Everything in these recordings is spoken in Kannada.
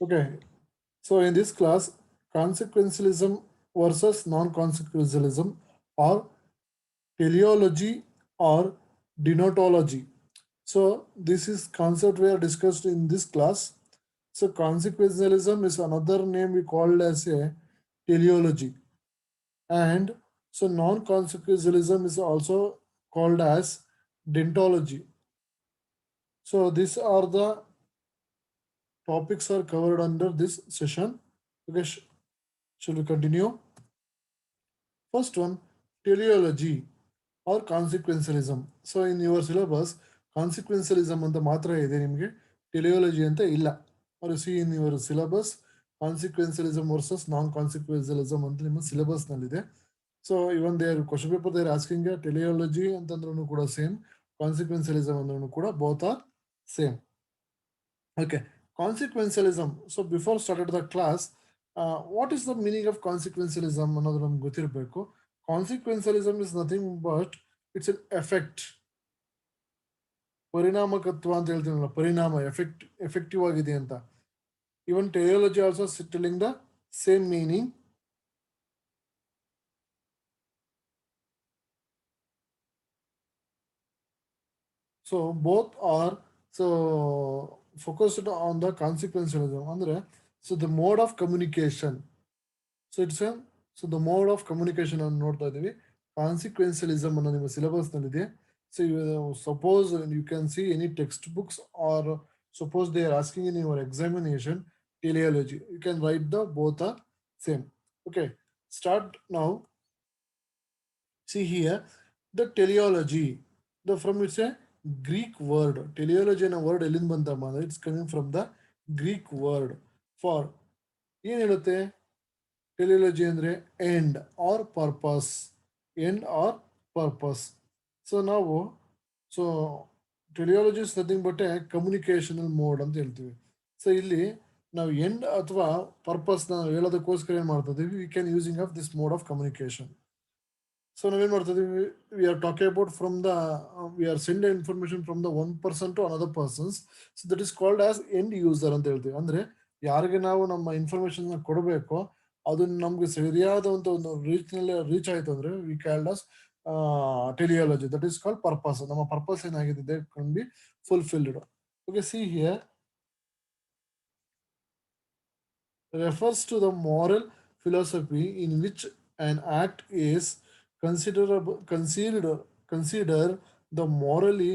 Okay, so in this class, consequentialism versus non-consequentialism, or teleology or deontology. So this is concept we are discussed in this class. So consequentialism is another name we called as a teleology, and so non-consequentialism is also called as deontology. So these are the topics are covered under this session. Okay, shall we continue? First one, teleology or consequentialism. So in your syllabus, consequentialism ಅಂತ ಮಾತ್ರ ಇದೆ ನಿಮಗೆ, teleology ಅಂತ ಇಲ್ಲ. Or you see in your syllabus, consequentialism versus non-consequentialism ಅಂತ ನಿಮ್ಮ syllabus ನಲ್ಲಿದೆ. So even their question paper they are asking teleology ಅಂತಂದ್ರೂ ಕೂಡ ಸೇಮ್, consequentialism ಅಂದ್ರೂ ಕೂಡ both are same. Okay, consequentialism. So before started the class, what is the meaning of consequentialism ಅನ್ನೋದು ನಮ್ಗೆ ಗೊತ್ತಿರಬೇಕು. Consequentialism is nothing but it's an effect. ಪರಿಣಾಮಕತ್ವ ಅಂತ ಹೇಳ್ತೀನಲ್ಲ, ಪರಿಣಾಮ, ಎಫೆಕ್ಟಿವ್ ಆಗಿದೆ ಅಂತ. Even teleology also telling the same meaning. So both are so focused on the consequentialism. Andre, so the mode of communication. So it's a so the mode of communication ಅನ್ನು ನೋಡ್ತಾ ಇದೀವಿ. Consequentialism ಅನ್ನೋ ನಿಮ್ಮ ಸಿಲೆಬಸ್ ನಲ್ಲಿದೆ. So you suppose you can see any textbooks, or suppose they are asking in your examination teleology, you can write the both are same. Okay, start now. See here the teleology. The from it's a Greek word. Teleology and a word ಎಲ್ಲಿಂದ ಬಂತಮ್ಮ ಅಂದ್ರೆ it's coming from the Greek word for ಏನ್ ಹೇಳುತ್ತೆ teleology ಅಂದ್ರೆ end or purpose, end or purpose. So now so teleology is nothing but a communicational mode ಅಂತ ಹೇಳ್ತೀವಿ. ಸೊ ಇಲ್ಲಿ ನಾವು ಎಂಡ್ ಅಥವಾ ಪರ್ಪಸ್ ನ ಹೇಳೋದಕ್ಕೋಸ್ಕರ ಏನ್ ಮಾಡ್ತಾ ಇದೀವಿ, we can using of this mode of communication. So ನಾವೇನ್ ಮಾಡ್ತಾ ಇದೀವಿ, we are talking about from the we are send information from the one person to another persons. So that is called as end user ಅಂತ ಹೇಳ್ತೀವಿ. ಅಂದ್ರೆ ಯಾರಿಗೆ ನಾವು ನಮ್ಮ ಇನ್ಫಾರ್ಮೇಶನ್ ಕೊಡಬೇಕೋ ಅದು ನಮ್ಗೆ ಸರಿಯಾದ ಒಂದು ರೀಚ್ ಆಯ್ತು ಅಂದ್ರೆ we called as teleology. That is called purpose. ನಮ್ಮ ಪರ್ಪಸ್ ಏನಾಗಿದೆ, that can be fulfilled. Okay, see here refers to the moral philosophy in which an act is consider the morally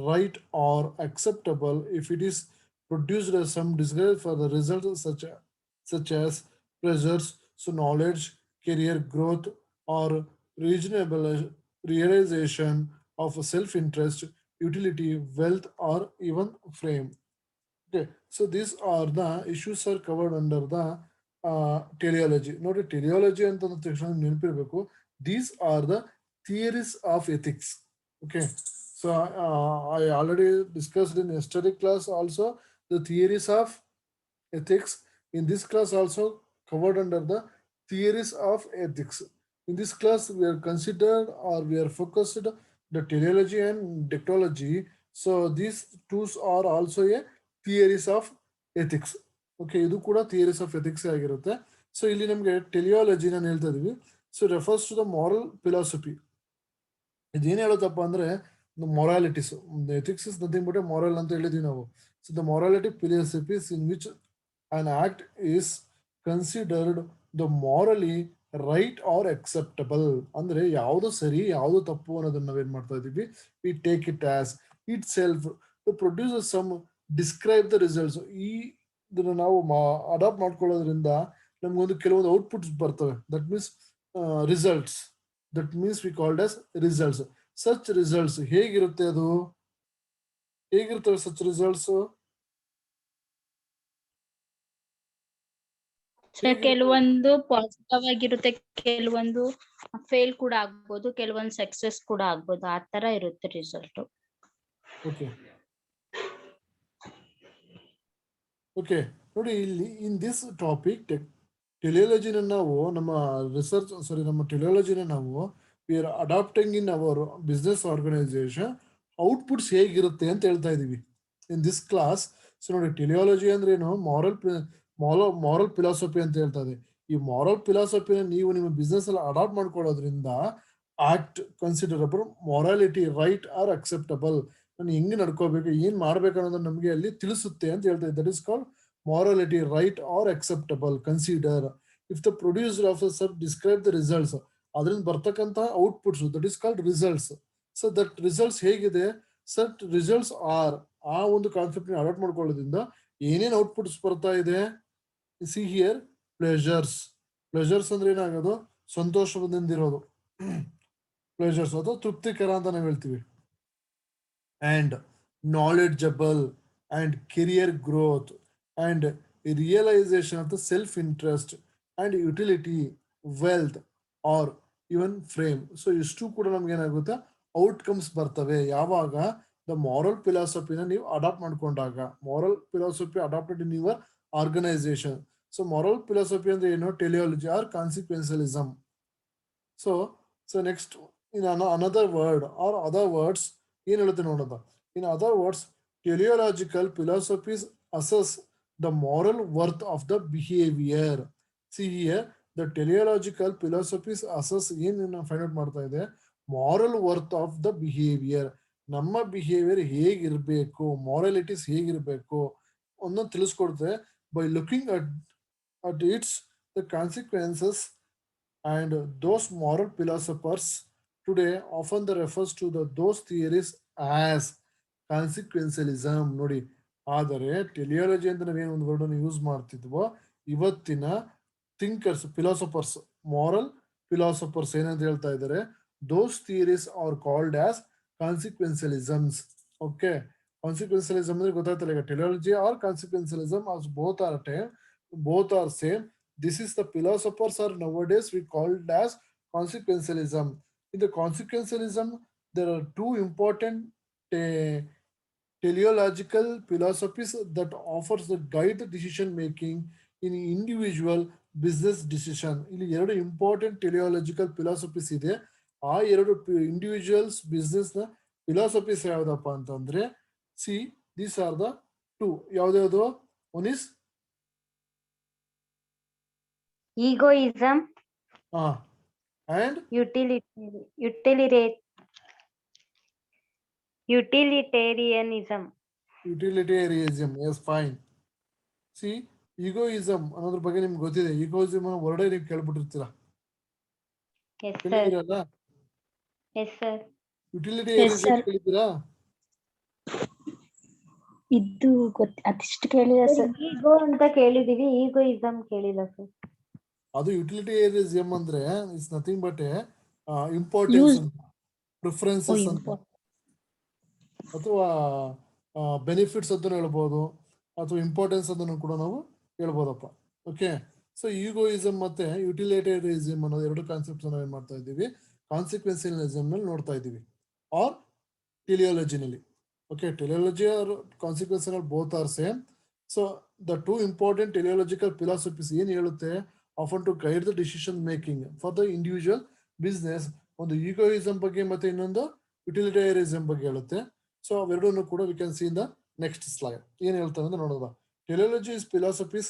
right or acceptable if it is produced as some desire for the results such as pleasures, so knowledge, career growth, or reasonable realization of self-interest, utility, wealth, or even fame. Okay, so these are the issues are covered under the teleology. ನೋಡಿ, teleology ಅಂತ ತಕ್ಷಣ ನೆನಪಿರಬೇಕು, these are the theories of ethics. Okay, so I already discussed in yesterday class also the theories of ethics. In this class also covered under the theories of ethics. In this class we are considered or we are focused the teleology and deontology. So these two are also a theories of ethics. Okay, ಇದು ಕೂಡ theories of ethics ಆಗಿರುತ್ತೆ. ಸೊ ಇಲ್ಲಿ ನಮಗೆ ಟೆಲಿಯಾಲಜಿ ನಾನು ಹೇಳ್ತಾ ಇದೀವಿ. So refers to the moral philosophy. ಇದೇನು ಹೇಳುತ್ತಪ್ಪ ಅಂದ್ರೆ moralities. Ethics is nothing but a moral ಅಂತ ಹೇಳಿದೀವಿ ನಾವು. So the morality philosophies in which an act is considered the morally right or acceptable. ಅಂದ್ರೆ ಯಾವುದು ಸರಿ ಯಾವುದು ತಪ್ಪು ಅನ್ನೋದನ್ನ ನಾವೇನ್ ಮಾಡ್ತಾ ಇದೀವಿ, we take it as itself to produce some describe the results. ಈ ಇದನ್ನ ನಾವು ಅಡಾಪ್ಟ್ ಮಾಡ್ಕೊಳ್ಳೋದ್ರಿಂದ ನಮ್ಗೊಂದು ಕೆಲವೊಂದು ಔಟ್ಪುಟ್ಸ್ ಬರ್ತವೆ. That means results. That means we called as results. Such results ಹೇಗಿರುತ್ತೆ, ಅದು ಹೇಗಿರ್ತವೆ ಸಚ್ ರಿಸಲ್ಟ್ಸ್? ಕೆಲವೊಂದು ಪಾಸಿಟಿವ್ ಆಗಿರುತ್ತೆ, ಕೆಲವೊಂದು ಫೇಲ್ ಕೂಡ ಆಗ್ಬೋದು, ಕೆಲವೊಂದು ಸಕ್ಸಸ್ ಕೂಡ ಆಗ್ಬೋದು. ಆ ತರ ಇರುತ್ತೆ ರಿಸಲ್ಟ್. ಓಕೆ ಓಕೆ ನೋಡಿ, ಇಲ್ಲಿ ಇನ್ ದಿಸ್ ಟಾಪಿಕ್ ಟೆಲಿಯಾಲಜಿನ ನಾವು ನಮ್ಮ ಟೆಲಿಯಾಲಜಿನ ನಾವು we are adapting in our business organisation. Outputs ಹೇಗಿರುತ್ತೆ ಅಂತ ಹೇಳ್ತಾ ಇದೀವಿ ಇನ್ ದಿಸ್ ಕ್ಲಾಸ್. ಸೊ ನೋಡಿ, ಟೆಲಿಯಾಲಜಿ ಅಂದ್ರೆ ಏನು, ಮಾರಲ್ ಮಾರಲ್ ಫಿಲಾಸಫಿ ಅಂತ ಹೇಳ್ತಾ ಇದೆ. ಈ ಮಾರಲ್ ಫಿಲಾಸಫಿನ ನೀವು ನಿಮ್ಮ ಬಿಸ್ನೆಸ್ ಅಲ್ಲಿ ಅಡಾಪ್ಟ್ ಮಾಡ್ಕೊಳ್ಳೋದ್ರಿಂದ act considerable morality right or acceptable, ನಾನು ಹೆಂಗೆ ನಡ್ಕೋಬೇಕು ಏನ್ ಮಾಡ್ಬೇಕು ಅನ್ನೋದನ್ನ ನಮಗೆ ಅಲ್ಲಿ ತಿಳಿಸುತ್ತೆ ಅಂತ ಹೇಳ್ತಾ ಇದೆ. That is called morality right or acceptable consider if the producer of the sub describe the results, ಅದರಿಂದ ಬರ್ತಕ್ಕಂತಹ outputs that is called results. So that results ಹೇಗಿದೆ, ಸಟ್ ರಿಸಲ್ಟ್ಸ್ ಆರ್, ಆ ಒಂದು ಕಾನ್ಸೆಪ್ಟ್ ಅಡಾಪ್ಟ್ ಮಾಡ್ಕೊಳ್ಳೋದ್ರಿಂದ ಏನೇನು ಔಟ್ಪುಟ್ಸ್ ಬರ್ತಾ ಇದೆ. ಸಿ ಹಿಯರ್ ಪ್ಲೆಜರ್ಸ್, ಪ್ಲೆಜರ್ಸ್ ಅಂದ್ರೆ ಏನಾಗೋದು, ಸಂತೋಷದಿಂದಿರೋದು, ಪ್ಲೆಜರ್ಸ್ ಅಥವಾ ತೃಪ್ತಿಕರ ಅಂತ ನಾವು ಹೇಳ್ತೀವಿ. And knowledgeable and career growth and realization of the self-interest and utility, wealth or even frame. So ಇಷ್ಟು ಕೂಡ ನಮ್ಗೆ ಏನಾಗುತ್ತೆ, ಔಟ್ಕಮ್ಸ್ ಬರ್ತವೆ ಯಾವಾಗ ದ ಮಾರಲ್ ಫಿಲಾಸಫಿನ ನೀವು ಅಡಾಪ್ಟ್ ಮಾಡ್ಕೊಂಡಾಗ. Moral philosophy adapted in your organisation. So moral philosophy ಅಂದ್ರೆ ಏನು, teleology or consequentialism. So next in another word or other words ಏನ್ ಹೇಳುತ್ತೆ ನೋಡೋದ. In other words teleological philosophies assess the moral worth of the behaviour. See here the teleological philosophies assess ಏನ್ ಫೈಂಡ್ ಔಟ್ ಮಾಡ್ತಾ ಇದೆ, moral worth of the behaviour, ನಮ್ಮ ಬಿಹೇವಿಯರ್ ಹೇಗಿರ್ಬೇಕು, ಮಾರಲಿಟೀಸ್ ಹೇಗಿರ್ಬೇಕು ಅನ್ನೋದು ತಿಳಿಸ್ಕೊಡ್ತದೆ. By looking at its the consequences and those moral philosophers today often the refers to those theories as ಕಾನ್ಸಿಕ್ವೆನ್ಷಿಯಲಿಸಮ್. ನೋಡಿ, ಆದರೆ ಟೆಲಿಯಾಲಜಿ ಅಂತ ನಾವೇನು ಒಂದು ವರ್ಡ್ ಯೂಸ್ ಮಾಡ್ತಿದ್ವೋ, ಇವತ್ತಿನ ಥಿಂಕರ್ಸ್ ಫಿಲಾಸಫರ್ಸ್ ಮಾರಲ್ ಫಿಲಾಸಫರ್ಸ್ ಏನಂತ ಹೇಳ್ತಾ ಇದ್ದಾರೆ, those theories are called as consequentialisms. Okay, consequentialism ಅಂದ್ರೆ ಗೊತ್ತಾಯ್ತಲ್ಲ, ಈಗ teleology or consequentialism as both are time, both are same. This is the philosophers are nowadays we called as consequentialism. In the consequentialism, there are two important teleological philosophies that offers the guide the decision making in individual business decision. ಇಲ್ಲಿ ಎರಡು ಇಂಪಾರ್ಟೆಂಟ್ ಟೆಲಿಯಾಲಜಿಕಲ್ ಫಿಲಾಸಫೀಸ್ ಇದೆ. ಆ ಎರಡು ಇಂಡಿವಿಜುವಲ್ಸ್ ಬಿಸ್ನೆಸ್ ನ ಫಿಲಾಸಫೀಸ್ ಯಾವ್ದಪ್ಪ ಅಂತಂದ್ರೆ, see these are the two. ಯಾವ್ದ್ಯಾವ್ದು, one is egoism and utilitarianism. utilitarianism. Yes, fine. See, egoism ಅನ್ನೋದ್ರ ಬಗ್ಗೆ ನಿಮ್ಗೆ ಗೊತ್ತಿದೆ. ಈಗೋಯಿಸಮ್ ಅನ್ನೋ ವರ್ಡೇ ನೀವು ಕೇಳ್ಬಿಟ್ಟಿರ್ತೀರಾ, Yes sir. ಕೇಳಿದಿರಲ್ಲ. Yes sir. ಯುಟಿಲಿಟೇರಿಯನಿಸಂ ಕೇಳಿದ್ದೀರಾ? ಇದು ಅದಿಷ್ಟು ಕೇಳಿಲ್ಲ ಸರ್. ಈಗೋ ಅಂತ ಕೇಳಿದೀವಿ, ಈಗೋಯಿಸಂ ಕೇಳಿಲ್ಲ ಸರ್. ಅದು ಯುಟಿಲಿಟೇರಿಯನಿಸಂ ಅಂದ್ರೆ ಇಟ್ಸ್ ನಥಿಂಗ್ ಬಟ್ ಇಂಪಾರ್ಟೆನ್ಸ್ ಅಂತ, ಪ್ರಿಫರೆನ್ಸಸ್ ಅಂತ, ಅಥವಾ ಬೆನಿಫಿಟ್ಸ್ ಅಂತ ಹೇಳ್ಬೋದು, ಅಥವಾ ಇಂಪಾರ್ಟೆನ್ಸ್ ಅಂತ ಕೂಡ ನಾವು ಹೇಳ್ಬೋದಪ್ಪ. ಓಕೆ, ಸೊ ಈಗೋಯಿಸಮ್ ಮತ್ತೆ ಯುಟಿಲಿಟೇರಿಯನಿಸಂ ಅನ್ನೋ ಎರಡು ಕಾನ್ಸೆಪ್ಟ್ಸ್ ನಾವು ಏನ್ ಮಾಡ್ತಾ ಇದ್ದೀವಿ, ಕಾನ್ಸಿಕ್ವೆನ್ಷಿಯಲಿಸಮ್ ನಲ್ಲಿ ನೋಡ್ತಾ ಇದ್ದೀವಿ, R ಟೆಲಿಯಾಲಜಿನಲ್ಲಿ. Okay, teleology or consequential both are same. So the two important teleological philosophies ಏನು ಹೇಳುತ್ತೆ, often to guide the decision making for the individual business. ಒಂದು ಈಗೋಯಿಸಮ್ ಬಗ್ಗೆ ಮತ್ತೆ ಇನ್ನೊಂದು ಯುಟಿಲಿಟೇರಿಯನಿಸಂ ಬಗ್ಗೆ ಹೇಳುತ್ತೆ. ಸೊ ಅವೆರಡನ್ನು ಕೂಡ we can see in the next slide. ಏನು ಹೇಳ್ತಾರೆ ಅಂತ ನೋಡೋಣ. Teleology is philosophies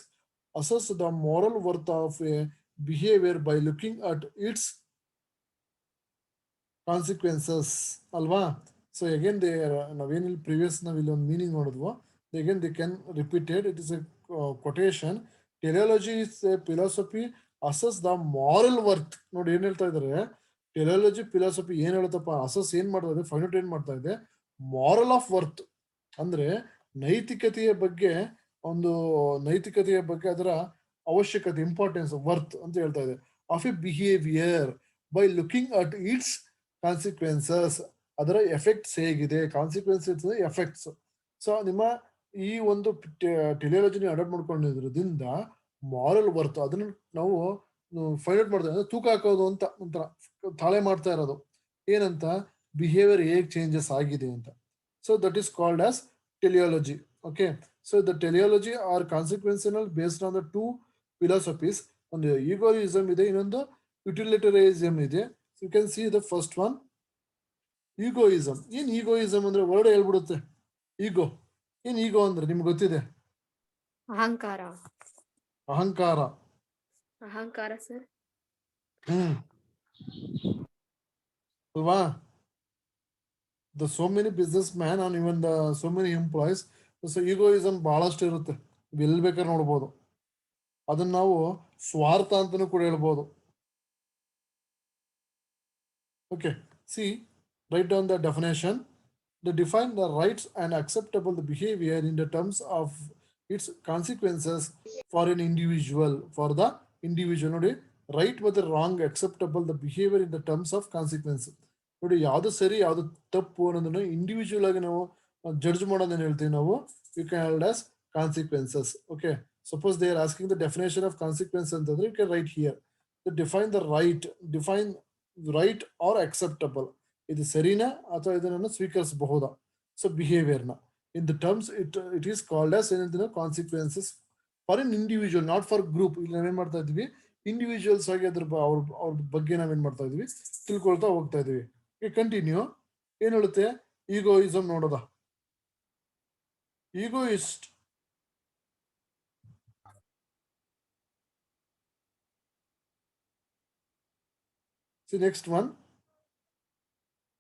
assess the moral worth of a behavior by looking at its consequences ಅಲ್ವಾ. So again they ನಾವೇನಿಲ್ಲಿ ಪ್ರಿವಿಯಸ್ ನಾವಿಲ್ಲಿ ಒಂದು meaning ನೋಡಿದ್ವು, again they can repeat it. It is a quotation. Teleology is a philosophy assess the moral worth. ನೋಡಿ ಏನ್ ಹೇಳ್ತಾ ಇದಾರೆ, ಟೆಲಿಯಾಲಜಿ ಫಿಲಾಸಫಿ ಏನ್ ಹೇಳುತ್ತಪ್ಪ, ಅಸಸ್ ಏನ್ ಮಾಡ್ತಾ ಇದೆ, ಫೈಂಡ್ ಔಟ್ ಏನ್ ಮಾಡ್ತಾ ಇದೆ, ಮಾರಲ್ ಆಫ್ ವರ್ತ್ ಅಂದ್ರೆ ನೈತಿಕತೆಯ ಬಗ್ಗೆ, ಒಂದು ನೈತಿಕತೆಯ ಬಗ್ಗೆ ಅದರ ಅವಶ್ಯಕತೆ, ಇಂಪಾರ್ಟೆನ್ಸ್, ವರ್ತ್ ಅಂತ ಹೇಳ್ತಾ ಇದೆ, of A behaviour by looking at it's consequences, ಅದರ ಎಫೆಕ್ಟ್ಸ್ ಹೇಗಿದೆ, ಕಾನ್ಸಿಕ್ವೆನ್ಸಸ್ ಎಫೆಕ್ಟ್ಸ್. ಸೊ ನಿಮ್ಮ ಈ ಒಂದು ಟೆಲಿಯಾಲಜಿನ ಅಡಾಪ್ಟ್ ಮಾಡ್ಕೊಂಡಿರೋದ್ರಿಂದ ಮಾರಲ್ ವರ್ತ್ ಅದನ್ನ ನಾವು ಫೈಂಡ್ ಔಟ್ ಮಾಡ್ತಾ ಇದ್ದೀವಿ, ತೂಕ ಹಾಕೋದು ಅಂತ ಒಂಥರ ತಾಳೆ ಮಾಡ್ತಾ ಇರೋದು, ಏನಂತ, ಬಿಹೇವಿಯರ್ ಹೇಗೆ ಚೇಂಜಸ್ ಆಗಿದೆ ಅಂತ. So that is called as teleology. Okay, so the teleology are consequential based on the two philosophies. ಒಂದು ಈಗೋಯಿಸಮ್ ಇದೆ, ಇನ್ನೊಂದು ಯುಟಿಲಿಟೇರಿಯನಿಸಂ ಇದೆ. You can see the first one, egoism. ಏನ್ ಈಗೋಯಿಸಮ್ ಅಂದ್ರೆ ವರ್ಡ್ ಹೇಳ್ಬಿಡುತ್ತೆ, ಈಗೋ. ಏನ್ ಈಗೋ ಅಂದ್ರೆ ನಿಮ್ಗೆ ಗೊತ್ತಿದೆ, ಅಹಂಕಾರ. ಅಹಂಕಾರ. ಅಹಂಕಾರ ಸರ್. ಅಲ್ವಾ? The so many business man on even the so many employees. So egoism ಬಹಳಷ್ಟು ಇರುತ್ತೆ, ಎಲ್ಲಿ ಬೇಕಾದ್ರೆ ನೋಡ್ಬೋದು. ಅದನ್ನ ನಾವು ಸ್ವಾರ್ಥ ಅಂತಲೂ ಕೂಡ ಹೇಳ್ಬೋದು. Okay, C, write down the definition. They define the rights and acceptable the behavior in the terms of its consequences for an individual. For the individual, ನೋಡಿ, ರೈಟ್ ಮತ್ತು wrong acceptable the behaviour in the terms of consequence. ನೋಡಿ, ಯಾವುದು ಸರಿ ಯಾವುದು ತಪ್ಪು ಅನ್ನೋದನ್ನು ಇಂಡಿವಿಜುವಲ್ ಆಗಿ ನಾವು ಜಡ್ಜ್ ಮಾಡೋದನ್ನ ಹೇಳ್ತೀವಿ ನಾವು, you can held as consequences. Okay, suppose they are asking the definition of consequence ಅಂತಂದ್ರೆ you can write here. Define the right, define right or acceptable, ಇದು ಸರಿನಾ ಅಥವಾ ಇದನ್ನು ಸ್ವೀಕರಿಸಬಹುದಾ. ಸೊ ಬಿಹೇವಿಯರ್ನ in the terms it is called as ಏನಂತ consequences for an individual, not for group. ಇಲ್ಲಿ ನಾವೇನ್ ಮಾಡ್ತಾ ಇದ್ವಿ, ಇಂಡಿವಿಜುವಲ್ಸ್ ಆಗಿ ಅವ್ರ ಬಗ್ಗೆ ನಾವೇನ್ ಮಾಡ್ತಾ ಇದ್ವಿ, ತಿಳ್ಕೊಳ್ತಾ ಹೋಗ್ತಾ ಇದೀವಿ. ಕಂಟಿನ್ಯೂ. ಏನ್ ಹೇಳುತ್ತೆ ಈಗೋಯಿಸಮ್ ನೋಡೋದ. ಈಗೋಯಿಸ್ಟ್ next one,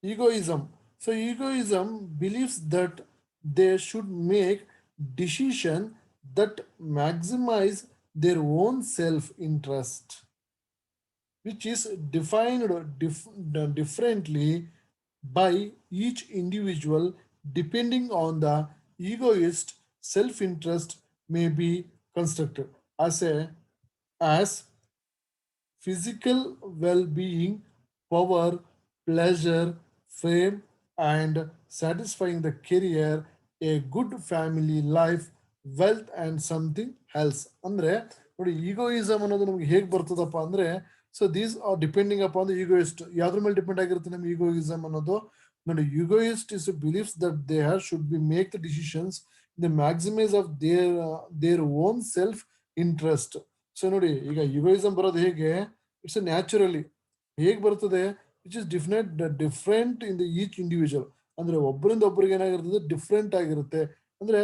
egoism. So egoism believes that they should make decision that maximize their own self-interest, which is defined differently by each individual depending on the egoist self-interest may be constructed as physical well-being, power, pleasure, fame, and satisfying the career, a good family life, wealth, and something else. ಅಂದ್ರೆ ನೋಡಿ, ಈಗೋಯಿಸಮ್ ಅನ್ನೋದು ನಮ್ಗೆ ಹೇಗೆ ಬರ್ತದಪ್ಪ ಅಂದ್ರೆ, so these are depending upon the egoist. ಯಾವ್ದ್ರ ಮೇಲೆ ಡಿಪೆಂಡ್ ಆಗಿರುತ್ತೆ ನಮ್ಗೆ ಈಗೋಯಿಸಮ್ ಅನ್ನೋದು? ನೋಡಿ, egoist is believes that they should be make the decisions the maximise of their own self interest. So ನೋಡಿ, ಈಗ ಈಗೋಯಿಸಮ್ ಬರೋದು ಹೇಗೆ? It's naturally. ಹೇಗೆ ಬರ್ತದೆ? Which is different in the each individual. ಅಂದ್ರೆ ಒಬ್ಬರಿಂದ ಒಬ್ಬರಿಗೆ ಏನಾಗಿರ್ತದೆ, ಡಿಫ್ರೆಂಟ್ ಆಗಿರುತ್ತೆ. ಅಂದ್ರೆ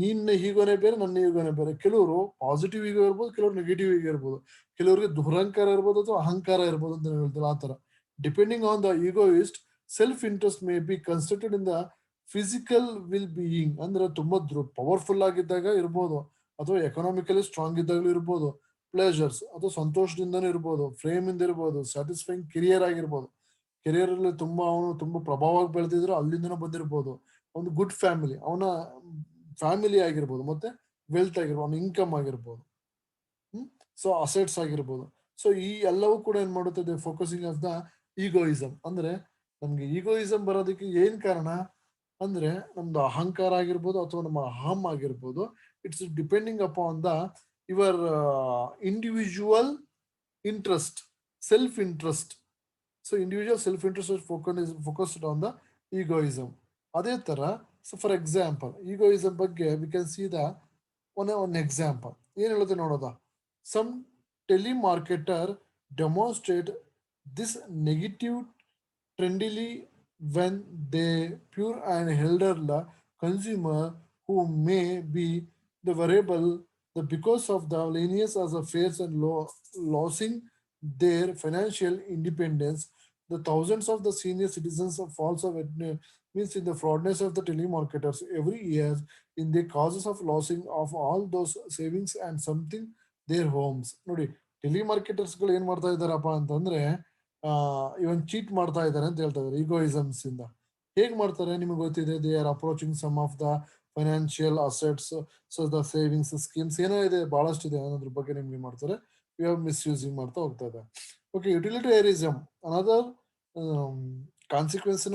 ನಿನ್ನ ಈಗೋನೇ ಬೇರೆ, ನನ್ನ ಈಗೋನೇ ಬೇರೆ. ಕೆಲವರು ಪಾಸಿಟಿವ್ ಈಗೋ ಇರ್ಬೋದು, ಕೆಲವರು ನೆಗೆಟಿವ್ ಈಗೋ ಇರ್ಬೋದು, ಕೆಲವರಿಗೆ ದುರಹಂಕಾರ ಇರ್ಬೋದು ಅಥವಾ ಅಹಂಕಾರ ಇರ್ಬೋದು ಅಂತ ಹೇಳ್ತಾರೆ. ಆ ತರ depending on the egoist self interest may be constructed in the physical wellbeing. ಅಂದ್ರೆ ತುಂಬಾ ಪವರ್ಫುಲ್ ಆಗಿದ್ದಾಗ ಇರ್ಬೋದು, ಅಥವಾ ಎಕನಾಮಿಕಲಿ ಸ್ಟ್ರಾಂಗ್ ಇದ್ದಾಗಲೂ ಇರ್ಬೋದು. ಪ್ಲೇಜರ್ಸ್ ಅಥವಾ ಸಂತೋಷದಿಂದನೂ ಇರ್ಬೋದು, ಫ್ರೇಮ್ ಇಂದ ಇರ್ಬೋದು, ಸ್ಯಾಟಿಸ್ಫೈಯಿಂಗ್ ಕೆರಿಯರ್ ಆಗಿರ್ಬೋದು. ಕೆರಿಯರ್ ಅಲ್ಲಿ ಅವನು ತುಂಬಾ ಪ್ರಭಾವವಾಗಿ ಬೆಳೆದಿದ್ರು ಅಲ್ಲಿಂದನೂ ಬಂದಿರ್ಬೋದು. ಒಂದು ಗುಡ್ ಫ್ಯಾಮಿಲಿ, ಅವನ ಫ್ಯಾಮಿಲಿ ಆಗಿರ್ಬೋದು, ಮತ್ತೆ ವೆಲ್ತ್ ಆಗಿರ್ಬೋದು, ಅವನ ಇನ್ಕಮ್ ಆಗಿರ್ಬೋದು, ಸೊ ಅಸೆಟ್ಸ್ ಆಗಿರ್ಬೋದು. ಸೊ ಈ ಎಲ್ಲವೂ ಕೂಡ ಏನ್ ಮಾಡುತ್ತದೆ, ಫೋಕಸಿಂಗ್ ಆಫ್ ದ ಈಗೋಯಿಸಮ್. ಅಂದ್ರೆ ನಮ್ಗೆ ಈಗೋಯಿಸಮ್ ಬರೋದಕ್ಕೆ ಏನ್ ಕಾರಣ ಅಂದ್ರೆ, ನಮ್ದು ಅಹಂಕಾರ ಆಗಿರ್ಬೋದು ಅಥವಾ ನಮ್ಮ ಅಹಂ ಆಗಿರ್ಬೋದು. It's depending upon the your individual interest, self interest. So individual self interest is focused on the egoism. ಅದೇ ತರ, ಸೊ ಫಾರ್ ಎಕ್ಸಾಂಪಲ್ ಈಗೋಯಿಸಮ್ ಬಗ್ಗೆ we can see the one example. ಏನ್ ಹೇಳುತ್ತೆ ನೋಡೋದ. Some telemarketer demonstrate this negative trendily when they pure and elderly consumer who may be the variable the because of the lenience as affairs and losing their financial independence. The thousands of the senior citizens of false of means in the fraudness of the telemarketers every year in the causes of losing of all those savings and something their homes. ನೋಡಿ, ಟೆಲಿಮಾರ್ಕೆಟರ್ಸ್ಗಳು ಏನ್ ಮಾಡ್ತಾ ಇದಾರಪ್ಪ ಅಂತಂದ್ರೆ, ಇವನ್ ಚೀಟ್ ಮಾಡ್ತಾ ಇದ್ದಾರೆ ಅಂತ ಹೇಳ್ತಾ ಇದ್ದಾರೆ ಈಗೋಯಿಸಮ್ಸ್ ಇಂದ. ಹೇಗ್ ಮಾಡ್ತಾರೆ ನಿಮ್ಗೆ ಗೊತ್ತಿದೆ. They are approaching some of the financial assets, so the savings schemes ಏನೋ ಇದೆ, ಬಹಳಷ್ಟು ಇದೆ, ಅನ್ನೋದ್ರ ಬಗ್ಗೆ ನಿಮ್ಗೆ ಮಾಡ್ತಾರೆ. ವಿ ಆರ್ ಮಿಸ್ಯೂಸಿಂಗ್ ಮಾಡ್ತಾ ಹೋಗ್ತಾ ಇದೆ. Okay, utilitarianism another consequence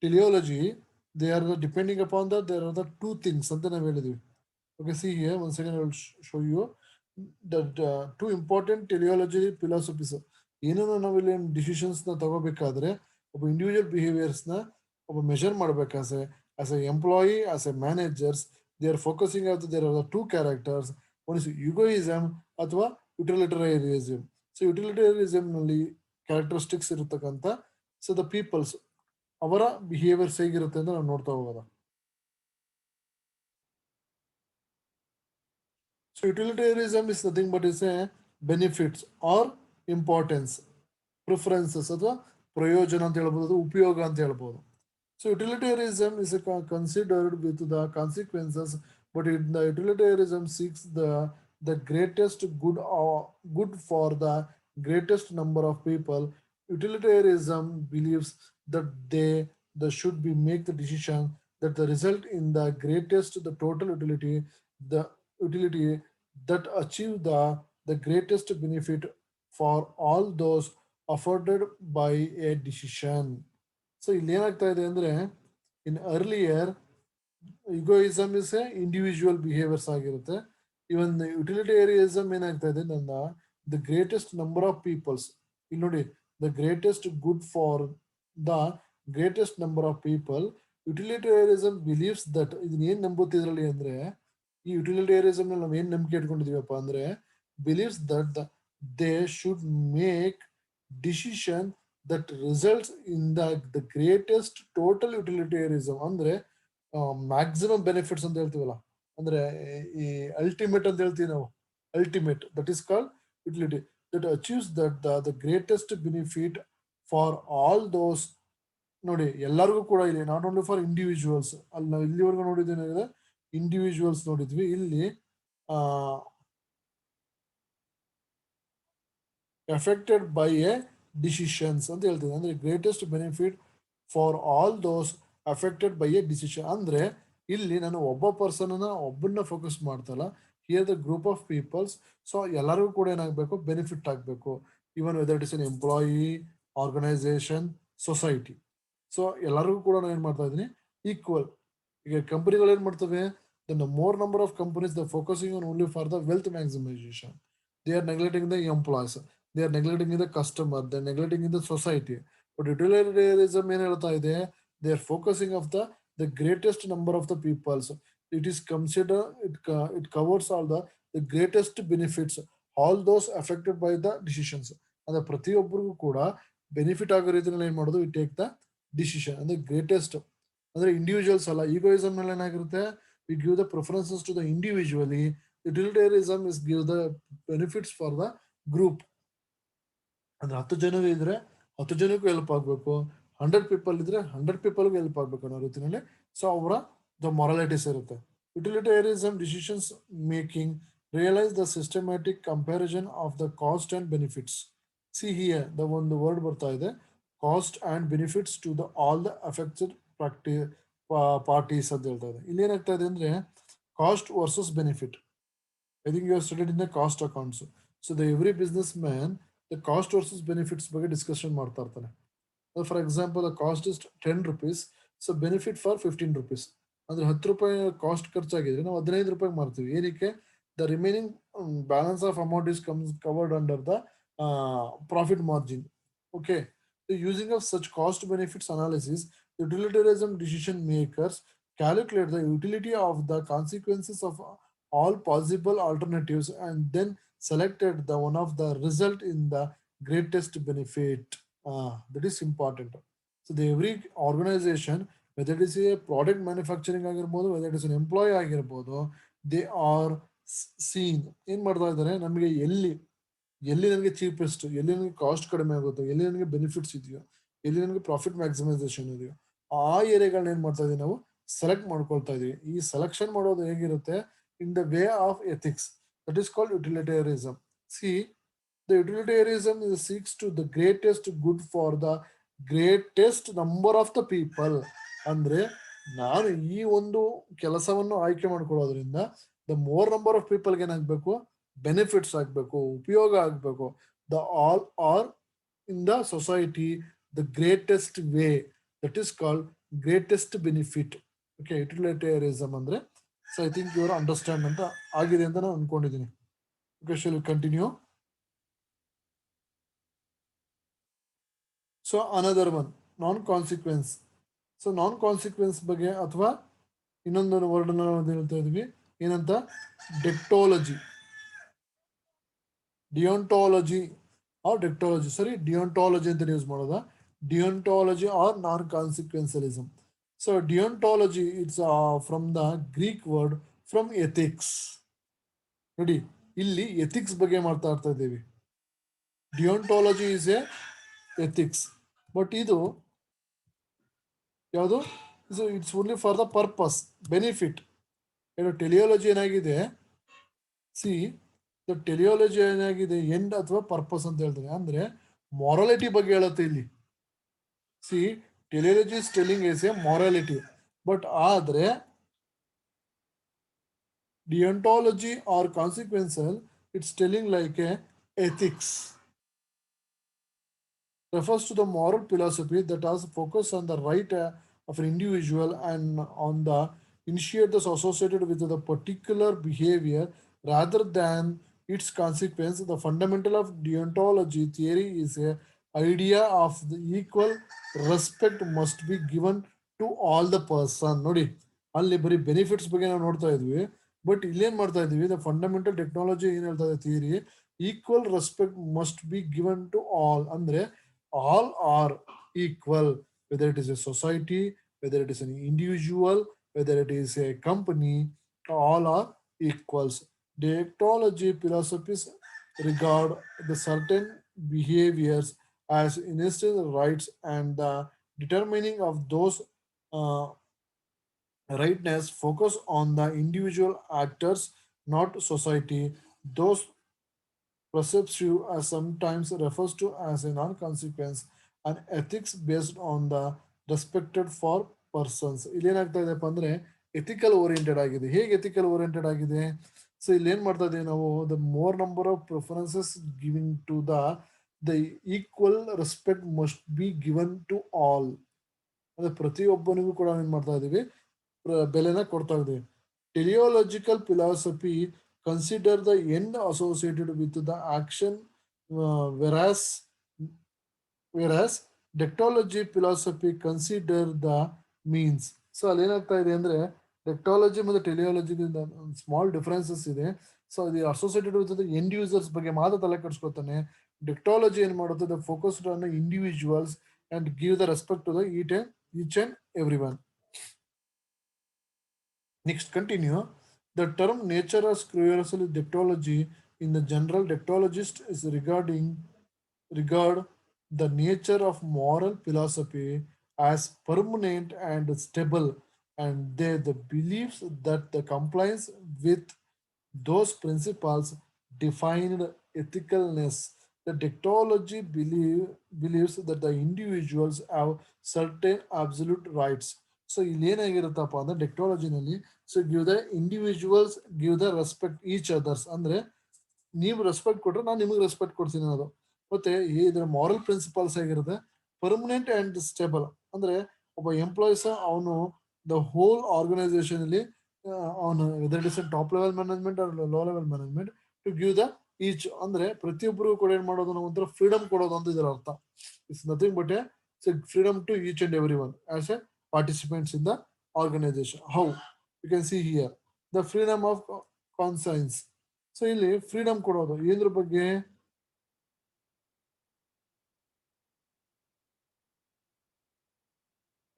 teleology. They are depending upon the their are the two things ಅಂತ ನಾವು ಹೇಳಿದ್ವಿ. Okay, see here one second I will show you that two important teleology philosophies. ಏನೇನೋ ನಾವಿಲ್ಲಿ ಡಿಸಿಷನ್ಸ್ ನ ತಗೋಬೇಕಾದ್ರೆ ಒಬ್ಬ ಇಂಡಿವಿಜುವಲ್ ಬಿಹೇವಿಯರ್ಸ್ ನ ಒಬ್ಬ ಮೆಷರ್ ಮಾಡ್ಬೇಕಾದ್ರೆ as a employee, as a managers, they are focusing of their are the two characters. One is egoism ಅಥವಾ ಯುಟಿಲಿಟೇರಿಯನಿಸಮ್. ಸೊ ಯುಟಿಲಿಟೇರಿಯನಿಸಮ್ ನಲ್ಲಿ ಕ್ಯಾರೆಕ್ಟರಿಸ್ಟಿಕ್ಸ್ ಇರತಕ್ಕಂಥ ಸೊ ದ ಪೀಪಲ್ಸ್ ಅವರ ಬಿಹೇವಿಯರ್ಸ್ ಹೇಗಿರುತ್ತೆ ಅಂತ ನಾವು ನೋಡ್ತಾ ಹೋಗೋದ. So utilitarianism is nothing but is a benefits or importance, preferences ಅಥವಾ ಪ್ರಯೋಜನ ಅಂತ ಹೇಳ್ಬೋದು, ಉಪಯೋಗ ಅಂತ ಹೇಳ್ಬೋದು. So utilitarianism is considered with the consequences, but the utilitarianism seeks the greatest good for the greatest number of people. Utilitarianism believes that they should be make the decision that the result in the greatest the total utility, the utility that achieve the greatest benefit for all those afforded by a decision. So ಇಲ್ಲಿ ಏನಾಗ್ತಾ ಇದೆ ಅಂದ್ರೆ, in earlier egoism is a individual behaviours ಆಗಿರುತ್ತೆ. ಇವನ್ ಯುಟಿಲಿಟೇರಿಯಸಮ್ ಏನಾಗ್ತಾ ಇದೆ, ನನ್ನ the greatest number of peoples, ಇಲ್ಲಿ ನೋಡಿ, the greatest good for the greatest number of people. Utilitarianism believes that, ಇದನ್ನ ಏನ್ ನಂಬುತ್ತಿದ್ರಲ್ಲಿ ಅಂದ್ರೆ, ಈ ಯುಟಿಲಿಟೇರಿಯಸಮ್ ನಾವು ಏನ್ ನಂಬಿಕೆ ಇಟ್ಕೊಂಡಿದೀವಪ್ಪ ಅಂದ್ರೆ, believes that they should make decision that results in the greatest total utilitarianism. ಅಂದ್ರೆ ಮ್ಯಾಕ್ಸಿಮಮ್ ಬೆನಿಫಿಟ್ಸ್ ಅಂತ ಹೇಳ್ತೀವಲ್ಲ, ಅಂದ್ರೆ ಈ ಅಲ್ಟಿಮೇಟ್ ಅಂತ ಹೇಳ್ತೀವಿ ನಾವು, ultimate, that is called utility, that achieves that the greatest benefit for all ದೋಸ್. ನೋಡಿ, ಎಲ್ಲರಿಗೂ ಕೂಡ ಇಲ್ಲಿ, ನಾಟ್ ಓನ್ಲಿ ಫಾರ್ ಇಂಡಿವಿಜುವಲ್ಸ್. ಅಲ್ಲಿ ನಾವು ಇಲ್ಲಿವರೆಗೂ ನೋಡಿದ್ದೇನೆ ಇಂಡಿವಿಜುವಲ್ಸ್ ನೋಡಿದ್ವಿ, ಇಲ್ಲಿ affected by a decisions ಅಂತ ಹೇಳ್ತೀವಿ. ಅಂದ್ರೆ greatest benefit for all those affected by a decision. ಅಂದ್ರೆ ಇಲ್ಲಿ ನಾನು ಒಬ್ಬ ಪರ್ಸನ್ ಒಬ್ಬನ್ನ ಫೋಕಸ್ ಮಾಡ್ತಲ್ಲ, here the group of peoples. So ಎಲ್ಲರಿಗೂ ಕೂಡ ಏನಾಗಬೇಕು, ಬೆನಿಫಿಟ್ ಆಗಬೇಕು. Even whether it is an employee, organisation, society. So ಎಲ್ಲರಿಗೂ ಕೂಡ ನಾನು ಏನ್ ಮಾಡ್ತಾ ಇದ್ದೀನಿ, ಈಕ್ವಲ್. ಈಗ ಕಂಪನಿಗಳು ಏನ್ ಮಾಡ್ತವೆ, the more number of companies the focusing on only for the wealth maximisation. They are neglecting the employees, they are neglecting in the customer, they are neglecting in the society. But utilitarianism ಏನ್ ಹೇಳ್ತಾ ಇದೆ, they are focusing of the greatest number of the people. So it is consider it covers all the greatest benefits, all those affected by the decisions. ಅಂದ್ರೆ ಪ್ರತಿಯೊಬ್ಬರಿಗೂ ಕೂಡ ಬೆನಿಫಿಟ್ ಆಗೋ ರೀತಿಯಲ್ಲಿ ಏನ್ ಮಾಡೋದು, ಇಟ್ ಟೇಕ್ ದ ಡಿಸಿಷನ್. ಅಂದ್ರೆ ಗ್ರೇಟೆಸ್ಟ್ ಅಂದ್ರೆ ಇಂಡಿವಿಜುವಲ್ಸ್ ಅಲ್ಲ. ಈಗೋಯಿಸಮ್ ನಲ್ಲಿ ಏನಾಗಿರುತ್ತೆ, we give the preferences to the individually. Utilitarianism is give the benefits for the group. ಅಂದ್ರೆ 10 ಜನ ಇದ್ರೆ 10 ಜನಕ್ಕೂ ಹೆಲ್ಪ್ ಆಗ್ಬೇಕು, 100 ಪೀಪಲ್ ಇದ್ರೆ 100 ಪೀಪಲ್ಗೂ ಹೆಲ್ಪ್ ಆಗ್ಬೇಕು ಅನ್ನೋ ರೀತಿಯಲ್ಲಿ ಸೊ ಅವರ ದ ಮೊರಾಲಿಟೀಸ್ ಇರುತ್ತೆ. Utilitarianism decisions making realise the systematic comparison of the cost and benefits. See here the ಒಂದು ವರ್ಡ್ ಬರ್ತಾ ಇದೆ, cost and benefits to the all the affected parties ಅಂತ ಹೇಳ್ತಾ ಇದೆ. ಇಲ್ಲಿ ಏನಾಗ್ತಾ ಇದೆ ಅಂದ್ರೆ, cost versus benefit. I think you are studied in the cost accounts. So the every business man the cost versus benefits ಬಗ್ಗೆ ಡಿಸ್ಕಷನ್ ಮಾಡ್ತಾ ಇರ್ತಾನೆ. For example, the cost is 10 rupees, so benefit for 15 rupees. ಅಂದ್ರೆ 10 ರೂಪಾಯಿ ಕಾಸ್ಟ್ ಖರ್ಚಾಗಿದ್ರೆ ನಾವು 15 ರೂಪಾಯಿಗೆ ಮಾರ್ತೀವಿ. ಏನಕ್ಕೆ, the remaining balance of amount is covered under the profit margin. Okay, using of such cost benefits analysis, utilitarianism decision makers calculate the utility of the consequences of all possible alternatives and then selected the one of the result in the greatest benefit. That is important. So the every organization, whether it is a product manufacturing ಆಗಿರ್ಬೋದು, whether it is an employee ಆಗಿರ್ಬೋದು, they are seen ಏನ್ ಮಾಡ್ತಾ ಇದ್ದಾರೆ, ನಮಗೆ ಎಲ್ಲಿ ನನಗೆ ಚೀಪೆಸ್ಟ್, ಎಲ್ಲಿ ನನಗೆ ಕಾಸ್ಟ್ ಕಡಿಮೆ ಆಗುತ್ತೋ, ಎಲ್ಲಿ ನನಗೆ ಬೆನಿಫಿಟ್ಸ್ ಇದೆಯೋ, ಎಲ್ಲಿ ನನಗೆ ಪ್ರಾಫಿಟ್ ಮ್ಯಾಕ್ಸಿಮೈಸೇಷನ್ ಇದೆಯೋ, ಆ ಏರಿಯಾಗಳನ್ನ ಏನ್ ಮಾಡ್ತಾ ಇದೀವಿ ನಾವು, ಸೆಲೆಕ್ಟ್ ಮಾಡ್ಕೊಳ್ತಾ ಇದೀವಿ. ಈ ಸೆಲೆಕ್ಷನ್ ಮಾಡೋದು ಹೇಗಿರುತ್ತೆ, in the way of ethics. That is called utilitarianism. See the utilitarianism seeks to the greatest good for the greatest number of the people. ಅಂದ್ರೆ ನಾನು ಈ ಒಂದು ಕೆಲಸವನ್ನು ಆಯ್ಕೆ ಮಾಡ್ಕೊಳ್ಳೋದ್ರಿಂದ ದ ಮೋರ್ ನಂಬರ್ ಆಫ್ ಪೀಪಲ್ಗೆ ಏನಾಗಬೇಕು, ಬೆನಿಫಿಟ್ಸ್ ಆಗಬೇಕು, ಉಪಯೋಗ ಆಗಬೇಕು. The all are in the society the greatest way, that is called greatest benefit. Okay, utilitarianism ಅಂದ್ರೆ. So I think your understand ಅಂತ ಆಗಿದೆ ಅಂತ ನಾನು ಅನ್ಕೊಂಡಿದ್ದೀನಿ. Okay, shall continue. So another one, non consequence. So non consequence ಬಗ್ಗೆ ಅಥವಾ ಇನ್ನೊಂದು ವರ್ಡ್ ನಾವು ಹೇಳ್ತಾ ಇದ್ವಿ, ಏನಂತ, ಡೆಕ್ಟಾಲಜಿ, ಡಿಯೋಂಟಾಲಜಿ ಆರ್ ಡೆಕ್ಟಾಲಜಿ, ಸರಿ, ಡಿಯೋಂಟಾಲಜಿ ಅಂತ ಯೂಸ್ ಮಾಡೋದ, deontology or non consequentialism. So deontology, it's from the Greek word from ethics. ನೋಡಿ, ಇಲ್ಲಿ ಎಥಿಕ್ಸ್ ಬಗ್ಗೆ ಮಾತಾಡ್ತಾ ಇದ್ದೀವಿ. ಡಿಯೋಂಟಾಲಜಿ ಇಸ್ ಎ ಎಥಿಕ್ಸ್, ಬಟ್ ಇದು ಯಾವುದು, it's only for the purpose, benefit. ಏನು ಟೆಲಿಯಾಲಜಿ ಏನಾಗಿದೆ, ಸಿ ದ ಟೆಲಿಯಾಲಜಿ ಏನಾಗಿದೆ, ಎಂಡ್ ಅಥವಾ ಪರ್ಪಸ್ ಅಂತ ಹೇಳ್ತಾರೆ. ಅಂದ್ರೆ ಮಾರಾಲಿಟಿ ಬಗ್ಗೆ ಹೇಳುತ್ತೆ ಇಲ್ಲಿ. See teleology is telling is a morality, but ಆದ್ರೆ deontology or consequential, it's telling like a ethics, refers to the moral philosophy that has focus on the right of an individual and on the initiators associated with the particular behavior rather than its consequence. The fundamental of deontology theory is a idea of the equal respect must be given to all the person. ನೋಡಿ, ಅಲ್ಲಿ ಬರೀ ಬೆನಿಫಿಟ್ಸ್ ಬಗ್ಗೆ ನಾವು ನೋಡ್ತಾ ಇದ್ವಿ, ಬಟ್ ಇಲ್ಲೇನ್ ಮಾಡ್ತಾ ಇದೀವಿ, ದ ಫಂಡಮೆಂಟಲ್ ಟೆಕ್ನಾಲಜಿ ಏನ್ ಹೇಳ್ತಾ ಇದೆ theory, equal respect must be given to all. ಅಂದ್ರೆ all are equal, whether it is a society, whether it is an individual, whether it is a company, all are equals. Deontology philosophies regard the certain behaviors as inherent rights and the determining of those uh, rightness focus on the individual actors, not society. Those perceptive as sometimes refers to as a non-consequence and ethics based on the respected for persons. ಇಲ್ಲೇನಾಗ್ತಾ ಇದೆಪ್ಪ ಅಂದ್ರೆ ಎಥಿಕಲ್ ಓರಿಯೆಂಟೆಡ್ ಆಗಿದೆ. ಹೇಗೆ ಎಥಿಕಲ್ ಓರಿಯೆಂಟೆಡ್ ಆಗಿದೆ? ಸೊ ಇಲ್ಲಿ ಏನ್ ಮಾಡ್ತಾ ಇದೀವಿ ನಾವು, the more number of preferences giving to the equal respect must be given to all. ಅಂದ್ರೆ ಪ್ರತಿಯೊಬ್ಬನಿಗೂ ಕೂಡ ಏನ್ ಮಾಡ್ತಾ ಇದೀವಿ, ಬೆಲೆನ ಕೊಡ್ತಾ ಇದೀವಿ. Teleological philosophy consider the end associated with the action, whereas deontology philosophy consider the means. So ಅಲ್ಲಿ ಏನಾಗ್ತಾ ಇದೆ ಅಂದ್ರೆ ಡೆಕ್ಟಾಲಜಿ ಮತ್ತು ಟೆಲಿಯಾಲಜಿ ಸ್ಮಾಲ್ ಡಿಫರೆನ್ಸಸ್ ಇದೆ. ಸೊ ಇದು ಅಸೋಸಿಯೇಟೆಡ್ ವಿತ್ ಎಂಡ್ ಯೂಸರ್ಸ್ ಬಗ್ಗೆ ಮಾತ್ರ ತಲೆ ಕೆಡಿಸ್ಕೊತಾನೆ. ಡೆಕ್ಟಾಲಜಿ ಏನ್ ಮಾಡುತ್ತೆ, focused on individuals and give the respect to the each and every one. Next, continue. The term nature as curiosity deontology in the general deontologist is regard the nature of moral philosophy as permanent and stable, and they the beliefs that the compliance with those principles defined ethicalness. The deontology believes that the individuals have certain absolute rights. So ಇಲ್ಲಿ ಏನಾಗಿರುತ್ತಪ್ಪ ಅಂದ್ರೆ ಡೆಕ್ಟಾಲಜಿನಲ್ಲಿ, so give the individuals give the respect each others. ಅಂದ್ರೆ ನೀವು ರೆಸ್ಪೆಕ್ಟ್ ಕೊಟ್ರೆ ನಾನು ನಿಮಗೆ ರೆಸ್ಪೆಕ್ಟ್ ಕೊಡ್ತೀನಿ ಅನ್ನೋದು. ಮತ್ತೆ ಇದರ ಮಾರಲ್ ಪ್ರಿನ್ಸಿಪಲ್ಸ್ ಆಗಿರುತ್ತೆ ಪರ್ಮನೆಂಟ್ ಅಂಡ್ ಸ್ಟೇಬಲ್. ಅಂದ್ರೆ ಒಬ್ಬ ಎಂಪ್ಲಾಯೀಸ್ ಅವನು ದ ಹೋಲ್ ಆರ್ಗನೈಸೇಷನ್ ಅಲ್ಲಿ ಅವನು whether it is top level management or low level management to give the each. ಅಂದ್ರೆ ಪ್ರತಿಯೊಬ್ಬರಿಗೂ ಕೂಡ ಏನ್ ಮಾಡೋದು, ನಾವು ಒಂಥರ ಫ್ರೀಡಮ್ ಕೊಡೋದು ಅಂತ ಇದರ ಅರ್ಥ. It's nothing but a freedom to each and every one as a participants in the organization. How? You can see here the freedom of conscience. So ಇಲ್ಲಿ ಫ್ರೀಡಮ್ ಕೊಡೋದು ಏದ್ರ ಬಗ್ಗೆ,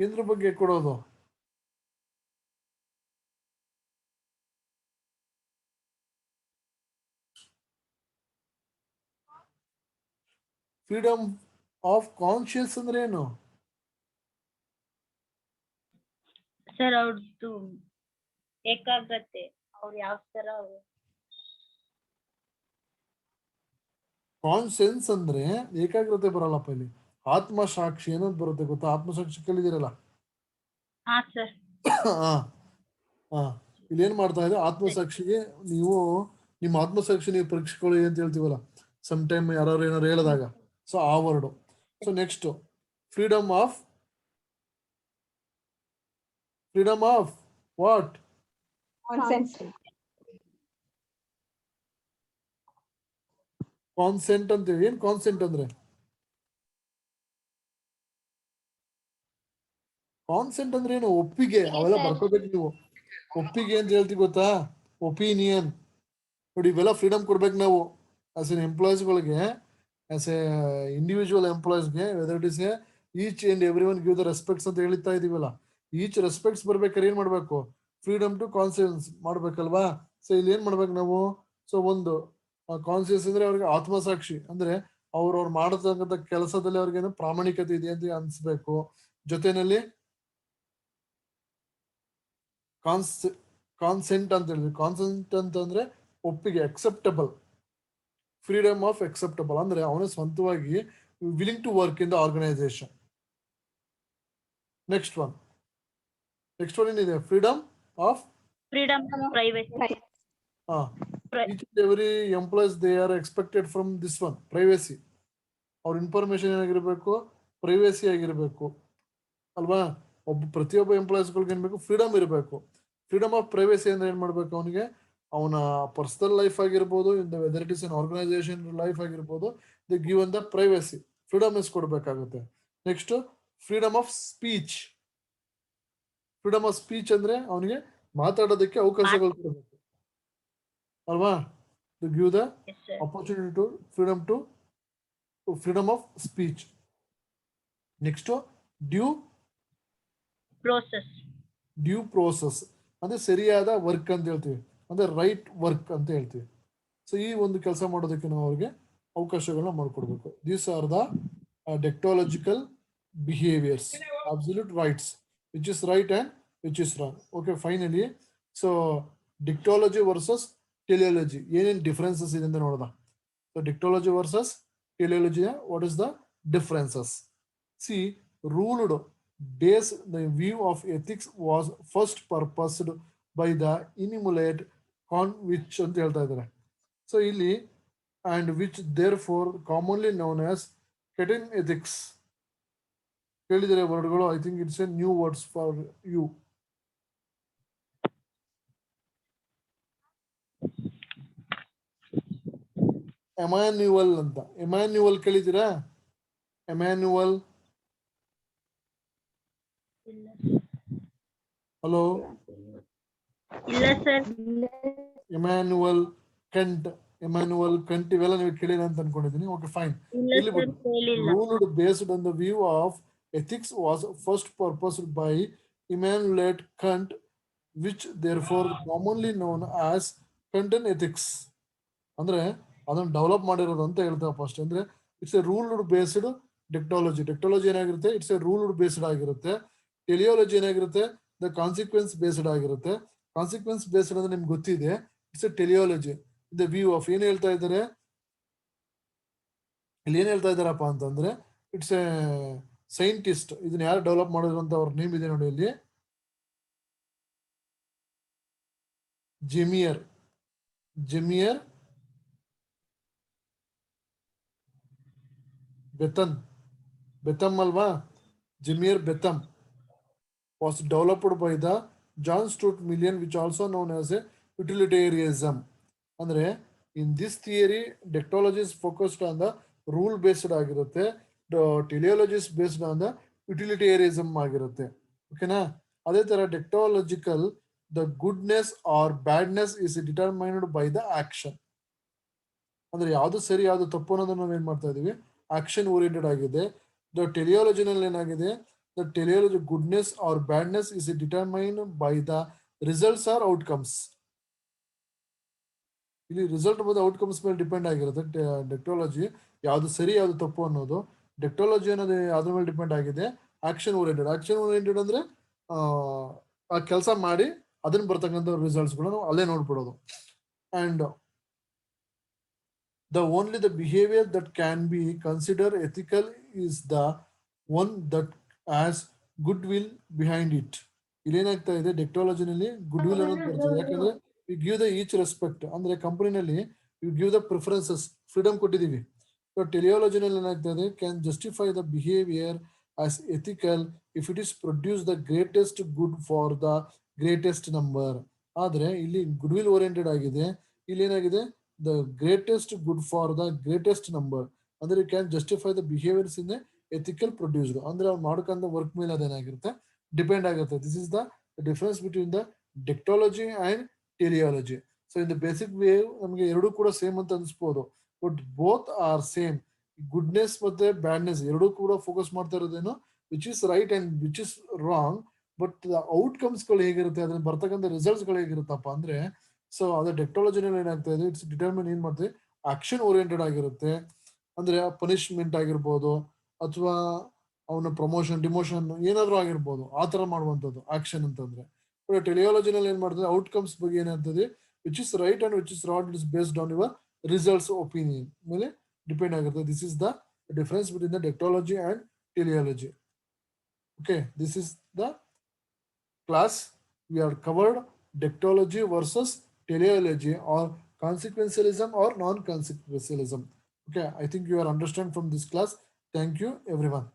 ಏದ್ರ ಬಗ್ಗೆ ಕೊಡೋದು, ಫ್ರೀಡಮ್ ಆಫ್ ಕಾನ್ಶಿಯಸ್ ಅಂದ್ರೆ ಏನು ಸರ್? ಅವ್ರದ್ದು ಏಕಾಗ್ರತೆ, ಅವ್ರು ಯಾವ ತರ ಕಾನ್ಸೆನ್ಸ್ ಅಂದ್ರೆ ಏಕಾಗ್ರತೆ ಬರಲ್ಲಪ್ಪ ಇಲ್ಲಿ. ಆತ್ಮಸಾಕ್ಷಿ ಏನಂತ ಬರುತ್ತೆ ಗೊತ್ತಾ? ಆತ್ಮಸಾಕ್ಷಿ ಕಲಿದಿರಲ್ಲ. ಹಾ ಸರ್. ಇಲ್ಲಿ ಏನ್ ಮಾಡ್ತಾ ಇದೆ, ಆತ್ಮಸಾಕ್ಷಿಗೆ ನೀವು ನಿಮ್ಮ ಆತ್ಮಸಾಕ್ಷಿ ನೀವು ಪರೀಕ್ಷೆಗಳು ಅಂತ ಹೇಳ್ತೀವಲ್ಲ ಸಮ್ ಟೈಮ್ ಯಾರು ಏನಾರು ಹೇಳಿದಾಗ, ಸೊ ಆ word. So next freedom of what? Constant ಅಂತೀವಿ. ಏನ್ ಕಾನ್ಸೆಂಟ್ ಅಂದ್ರೆ? ಕಾನ್ಸೆಂಟ್ ಅಂದ್ರೆ ಏನು? ಒಪ್ಪಿಗೆ. ಅವೆಲ್ಲ ಬರ್ಕೋಬೇಕು ನೀವು. ಒಪ್ಪಿಗೆ ಅಂತ ಹೇಳ್ತೀವಿ ಗೊತ್ತಾ? ಒಪಿನಿಯನ್. ನೋಡಿ, ಇವೆಲ್ಲ ಫ್ರೀಡಮ್ ಕೊಡ್ಬೇಕು ನಾವು ಆಸ್ ಎನ್ ಎಂಪ್ಲಾಯೀಸ್ಗಳಿಗೆ, ಆಸ್ ಎ ಇಂಡಿವಿಜುವಲ್ ಎಂಪ್ಲಾಯೀಸ್ಗೆ. Whether it is a each and every one give the respects ಅಂತ ಹೇಳ್ತಾ ಇದೀವಲ್ಲ, ಈಚ್ ರೆಸ್ಪೆಕ್ಟ್ಸ್ ಬರ್ಬೇಕಾದ್ರೆ ಏನ್ ಮಾಡ್ಬೇಕು? ಫ್ರೀಡಮ್ ಟು ಕಾನ್ಸಿಯನ್ಸ್ ಮಾಡ್ಬೇಕಲ್ವಾ? ಸೊ ಇಲ್ಲಿ ಏನ್ ಮಾಡ್ಬೇಕು ನಾವು? ಸೊ ಒಂದು ಕಾನ್ಸಿಯಸ್ ಅಂದ್ರೆ ಅವ್ರಿಗೆ ಆತ್ಮಸಾಕ್ಷಿ, ಅಂದ್ರೆ ಅವ್ರವ್ರು ಮಾಡತಕ್ಕಂಥ ಕೆಲಸದಲ್ಲಿ ಅವ್ರಿಗೇನು ಪ್ರಾಮಾಣಿಕತೆ ಇದೆ ಅಂತ ಅನ್ಸ್ಬೇಕು. ಜೊತೆನಲ್ಲಿ ಕಾನ್ಸೆಂಟ್ ಅಂತ ಹೇಳಿದ್ವಿ. ಕಾನ್ಸೆಂಟ್ ಅಂತಂದ್ರೆ ಒಪ್ಪಿಗೆ, ಅಕ್ಸೆಪ್ಟಬಲ್, ಫ್ರೀಡಮ್ ಆಫ್ ಅಕ್ಸೆಪ್ಟಬಲ್, ಅಂದ್ರೆ ಅವನ ಸ್ವಂತವಾಗಿ willing to work in the organisation. Next one ಏನಿದೆ? Freedom of privacy. each and every employees they are expected from this one, privacy. ಅವ್ರ ಇನ್ಫಾರ್ಮೇಶನ್ ಏನಾಗಿರ್ಬೇಕು? ಪ್ರೈವೇಸಿ ಆಗಿರ್ಬೇಕು ಅಲ್ವಾ? ಪ್ರತಿಯೊಬ್ಬ ಎಂಪ್ಲಾಯೀಸ್ಗಳಿಗೆ ಏನ್ಬೇಕು? ಫ್ರೀಡಮ್ ಇರಬೇಕು. ಫ್ರೀಡಮ್ ಆಫ್ ಪ್ರೈವೇಸಿ ಅಂದ್ರೆ ಏನ್ ಮಾಡ್ಬೇಕು? ಅವನಿಗೆ ಅವನ ಪರ್ಸನಲ್ ಲೈಫ್ ಆಗಿರ್ಬೋದು, whether it is an organisation life ಆಗಿರ್ಬೋದು, the give the privacy, freedom is ಕೊಡ್ಬೇಕಾಗುತ್ತೆ. Next freedom of speech. Freedom of speech ಅಂದ್ರೆ ಅವನಿಗೆ ಮಾತಾಡೋದಕ್ಕೆ ಅವಕಾಶಗಳು ಕೊಡಬೇಕು ಅಲ್ವಾ? to give the opportunity to freedom of speech. Next due process ಅಂದ್ರೆ ಸರಿಯಾದ ವರ್ಕ್ ಅಂತ ಹೇಳ್ತೀವಿ, ಅಂದ್ರೆ ರೈಟ್ ವರ್ಕ್ ಅಂತ ಹೇಳ್ತೀವಿ. ಸೊ ಈ ಒಂದು ಕೆಲಸ ಮಾಡೋದಕ್ಕೆ ನಾವು ಅವ್ರಿಗೆ ಅವಕಾಶಗಳನ್ನ ಮಾಡಿಕೊಡ್ಬೇಕು. These are the deontological behaviours, absolute rights, which is right and which is wrong. Okay, finally so deontology versus teleology ಏನೇನು ಡಿಫರೆನ್ಸಸ್ ಇದೆ ಅಂತ ನೋಡೋಣ. So deontology versus teleology, what is the differences? See, ruled base the view of ethics was first purposed by the Immanuel Kant which ಅಂತ ಹೇಳ್ತಾ ಇದ್ದಾರೆ. ಸೊ ಇಲ್ಲಿ and which therefore commonly known as Ketin ethics. ಕೇಳಿದರೆ ವರ್ಡ್ಗಳು? I think it's a new words for you. Immanuel ಅಂತ. ಎಮ್ಯಾನ್ಯುವಲ್ ಕೇಳಿದ್ದೀರಾ? ಎಮ್ಯಾನ್ಯುವಲ್, ಹಲೋ? ಇಲ್ಲ ಸರ್. ಎಮ್ಯಾನ್ಯುವಲ್ ಕಂಟ್, ಎಮ್ಯಾನ್ಯುವಲ್ ಕಂಟ್ ಇವೆಲ್ಲ ನೀವು ಕೇಳಿಲ್ಲ ಅಂತ ಅನ್ಕೊಂಡಿದ್ದೀನಿ. Okay, fine. ಇಲ್ಲಿ ruled based on the view of ethics was first purposed by Immanuel Kant, which therefore commonly known as Kantian ethics. ಅಂದ್ರೆ ಅದನ್ನು ಡೆವಲಪ್ ಮಾಡಿರೋದು ಅಂತ ಹೇಳ್ತಾರೆ ಫಸ್ಟ್. ಅಂದ್ರೆ it's a ruled based deontology. Deontology ಏನಾಗಿರುತ್ತೆ? ಇಟ್ಸ್ ಎ ರೂಲ್ಡ್ ಬೇಸ್ಡ್ ಆಗಿರುತ್ತೆ. ಟೆಲಿಯಾಲಜಿ ಏನಾಗಿರುತ್ತೆ? ದ ಕಾನ್ಸಿಕ್ವೆನ್ಸ್ ಬೇಸ್ಡ್ ಆಗಿರುತ್ತೆ. ಕಾನ್ಸಿಕ್ವೆನ್ಸ್ ಬೇಸ್ಡ್ ಅಂದ್ರೆ ನಿಮ್ಗೆ ಗೊತ್ತಿದೆ, it's a teleology. The view of ಏನ್ ಹೇಳ್ತಾ ಇದ್ದಾರೆ ಇಲ್ಲಿ? ಏನ್ ಹೇಳ್ತಾ ಇದ್ದಾರಪ್ಪ ಅಂತಂದ್ರೆ, ಇಟ್ಸ್ ಎ ಸೈಂಟಿಸ್ಟ್. ಇದನ್ನ ಯಾರು ಡೆವಲಪ್ ಮಾಡಿದ್ರು ಅಂತ ಅವ್ರ ನೇಮ್ ಇದೆ ನೋಡಿ ಇಲ್ಲಿ, ಜೆಮಿಯರ್ ಬೆಥಮ್ ಅಲ್ವಾ? ಜೆಮಿಯರ್ ಬೆಥಮ್ was developed by the John Stuart Mill, which also known as a Utilitarianism. ಅಂದ್ರೆ in this theory deontology is focused on the rule based ಆಗಿರುತ್ತೆ, teleology is based on the utilitarianism ಆಗಿರುತ್ತೆ. ಓಕೆನಾ? ಅದೇ ತರ deontological, the goodness or badness is determined by the action. ಅಂದ್ರೆ ಯಾವ್ದು ಸರಿ ಯಾವ್ದು ತಪ್ಪು ಅನ್ನೋದನ್ನ ನಾವು ಏನ್ ಮಾಡ್ತಾ ಇದೀವಿ? ಆಕ್ಷನ್ ಓರಿಯೆಂಟೆಡ್ ಆಗಿದೆ. ದ ಟೆಲಿಯಾಲಜಿನಲ್ಲಿ ಏನಾಗಿದೆ? The teleology goodness or badness is determined by the results or outcomes. ಇಲ್ಲಿ ರಿಸಲ್ಟ್ ಮತ್ತು ಔಟ್ಕಮ್ಸ್ ಮೇಲೆ ಡಿಪೆಂಡ್ ಆಗಿರುತ್ತೆ. ಡೆಕ್ಟಾಲಜಿ ಯಾವ್ದು ಸರಿ ಯಾವ್ದು ತಪ್ಪು ಅನ್ನೋದು, ಡೆಕ್ಟಾಲಜಿ ಅನ್ನೋದು ಅದ್ರ ಮೇಲೆ ಡಿಪೆಂಡ್ ಆಗಿದೆ. Action oriented. ಆಕ್ಷನ್ ಓರಿಯೆಂಟೆಡ್ ಅಂದ್ರೆ ಆ ಕೆಲಸ ಮಾಡಿ ಅದನ್ನ ಬರ್ತಕ್ಕಂಥ ರಿಸಲ್ಟ್ಸ್ ಗಳು ಅಲ್ಲೇ ನೋಡ್ಬಿಡೋದು. And the only the behavior that can be considered ethical is the one that has goodwill behind it. ಇಲ್ಲೇನಾಗ್ತಾ ಇದೆ? ಡೆಕ್ಟಾಲಜಿನಲ್ಲಿ ಗುಡ್ ವಿಲ್ ಅನ್ನೋದು ಬರ್ತದೆ. ಯಾಕಂದ್ರೆ you give the each respect. ಅಂದ್ರೆ ಕಂಪನಿನಲ್ಲಿ you give the preferences, freedom ಕೊಟ್ಟಿದ್ದೀವಿ. ಸೊ ಟೆಲಿಯಾಲಜಿನಲ್ಲಿ ಏನಾಗ್ತಾ ಇದೆ? Can justify the behaviour as ethical if it is produce the greatest good for the greatest number. ಆದ್ರೆ ಇಲ್ಲಿ ಗುಡ್ ವಿಲ್ ಓರಿಯೆಂಟೆಡ್ ಆಗಿದೆ. ಇಲ್ಲಿ ಏನಾಗಿದೆ? the greatest good for the greatest number. ಅಂದ್ರೆ you can justify the behaviors in the ethical produced. ಅಂದ್ರೆ ಅವ್ರು ಮಾಡ್ಕೊಂಡ ವರ್ಕ್ ಮೇಲೆ ಅದೇನಾಗಿರುತ್ತೆ? ಡಿಪೆಂಡ್ ಆಗುತ್ತೆ. This is the difference between the deontology and teleology. So in the basic way ನಮಗೆ ಎರಡೂ ಕೂಡ ಸೇಮ್ ಅಂತ ಅನ್ಸ್ಬೋದು, but both are same. Goodness ಮತ್ತೆ ಬ್ಯಾಡ್ನೆಸ್ ಎರಡೂ ಕೂಡ ಫೋಕಸ್ ಮಾಡ್ತಾ ಇರೋದೇನು? Which is right and which is wrong. But outcomes ಗಳು ಹೇಗಿರುತ್ತೆ, ಅದನ್ನ ಬರ್ತಕ್ಕಂಥ ರಿಸಲ್ಟ್ಸ್ ಗಳು ಹೇಗಿರುತ್ತಪ್ಪ ಅಂದ್ರೆ, ಸೊ ಅದೇ ಡೆಕ್ಟಾಲಜಿನಲ್ಲಿ ಏನಾಗ್ತಾ ಇದೆ, ಇಟ್ಸ್ ಡಿಟರ್ಮಿನ್ ಏನ್ ಮಾಡ್ತದೆ, ಆಕ್ಷನ್ ಓರಿಯೆಂಟೆಡ್ ಆಗಿರುತ್ತೆ. ಅಂದ್ರೆ ಪನಿಷ್ಮೆಂಟ್ ಆಗಿರ್ಬೋದು ಅಥವಾ ಅವನ ಪ್ರಮೋಷನ್ ಡಿಮೋಷನ್ ಏನಾದ್ರೂ ಆಗಿರ್ಬೋದು, ಆ ತರ ಮಾಡುವಂಥದ್ದು ಆಕ್ಷನ್ ಅಂತಂದ್ರೆ. ಟೆಲಿಯಾಲಜಿನಲ್ಲಿ ಏನ್ ಮಾಡ್ತದೆ, ಔಟ್ಕಮ್ಸ್ ಬಗ್ಗೆ ಏನಾಗ್ತದೆ, which is right and which is ರಾಟ್, it is based on your results opinion ಮೇಲೆ ಡಿಪೆಂಡ್ ಆಗಿರುತ್ತೆ. This is the difference between the deontology and teleology. Okay, this is the class. We are covered dectology versus teleology, or consequentialism or non-consequentialism. Okay, I think you are understand from this class. Thank you everyone.